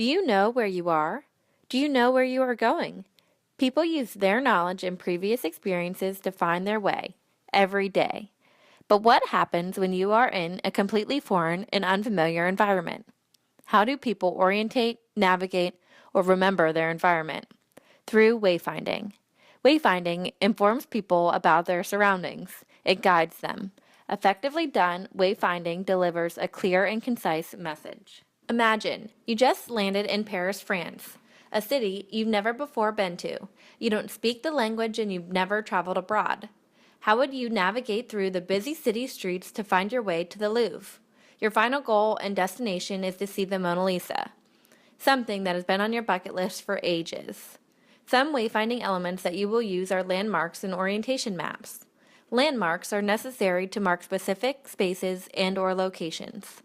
Do you know where you are? Do you know where you are going? People use their knowledge and previous experiences to find their way every day. But what happens when you are in a completely foreign and unfamiliar environment? How do people orientate, navigate, or remember their environment? Through wayfinding. Wayfinding informs people about their surroundings. It guides them. Effectively done, wayfinding delivers a clear and concise message. Imagine you just landed in Paris, France, a city you've never before been to. You don't speak the language and you've never traveled abroad. How would you navigate through the busy city streets to find your way to the Louvre? Your final goal and destination is to see the Mona Lisa, something that has been on your bucket list for ages. Some wayfinding elements that you will use are landmarks and orientation maps. Landmarks are necessary to mark specific spaces and/or locations.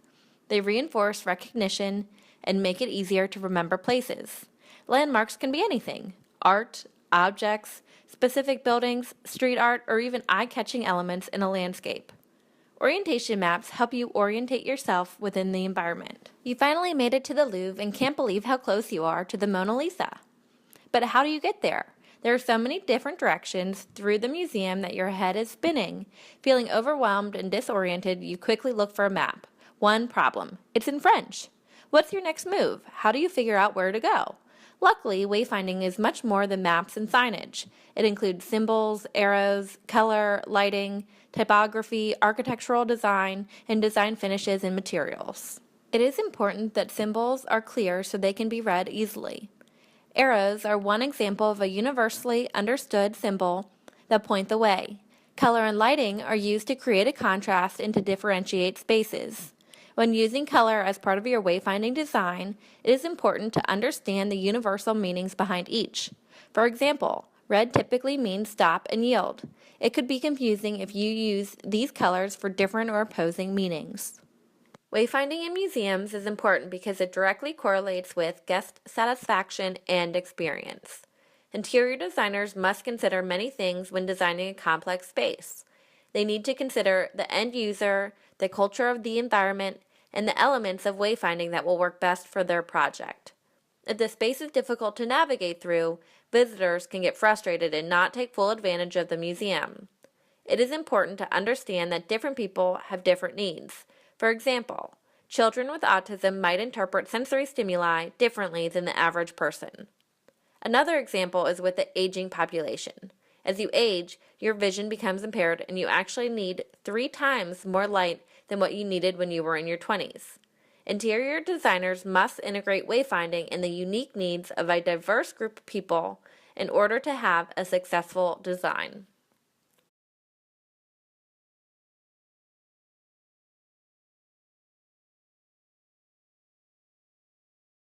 They reinforce recognition and make it easier to remember places. Landmarks can be anything: art, objects, specific buildings, street art, or even eye-catching elements in a landscape. Orientation maps help you orientate yourself within the environment. You finally made it to the Louvre and can't believe how close you are to the Mona Lisa. But how do you get there? There are so many different directions through the museum that your head is spinning. Feeling overwhelmed and disoriented, you quickly look for a map. One problem: it's in French. What's your next move? How do you figure out where to go? Luckily, wayfinding is much more than maps and signage. It includes symbols, arrows, color, lighting, typography, architectural design, and design finishes and materials. It is important that symbols are clear so they can be read easily. Arrows are one example of a universally understood symbol that point the way. Color and lighting are used to create a contrast and to differentiate spaces. When using color as part of your wayfinding design, it is important to understand the universal meanings behind each. For example, red typically means stop and yield. It could be confusing if you use these colors for different or opposing meanings. Wayfinding in museums is important because it directly correlates with guest satisfaction and experience. Interior designers must consider many things when designing a complex space. They need to consider the end user, the culture of the environment, and the elements of wayfinding that will work best for their project. If the space is difficult to navigate through, visitors can get frustrated and not take full advantage of the museum. It is important to understand that different people have different needs. For example, children with autism might interpret sensory stimuli differently than the average person. Another example is with the aging population. As you age, your vision becomes impaired and you actually need 3 times more light than what you needed when you were in your 20s. Interior designers must integrate wayfinding in the unique needs of a diverse group of people in order to have a successful design.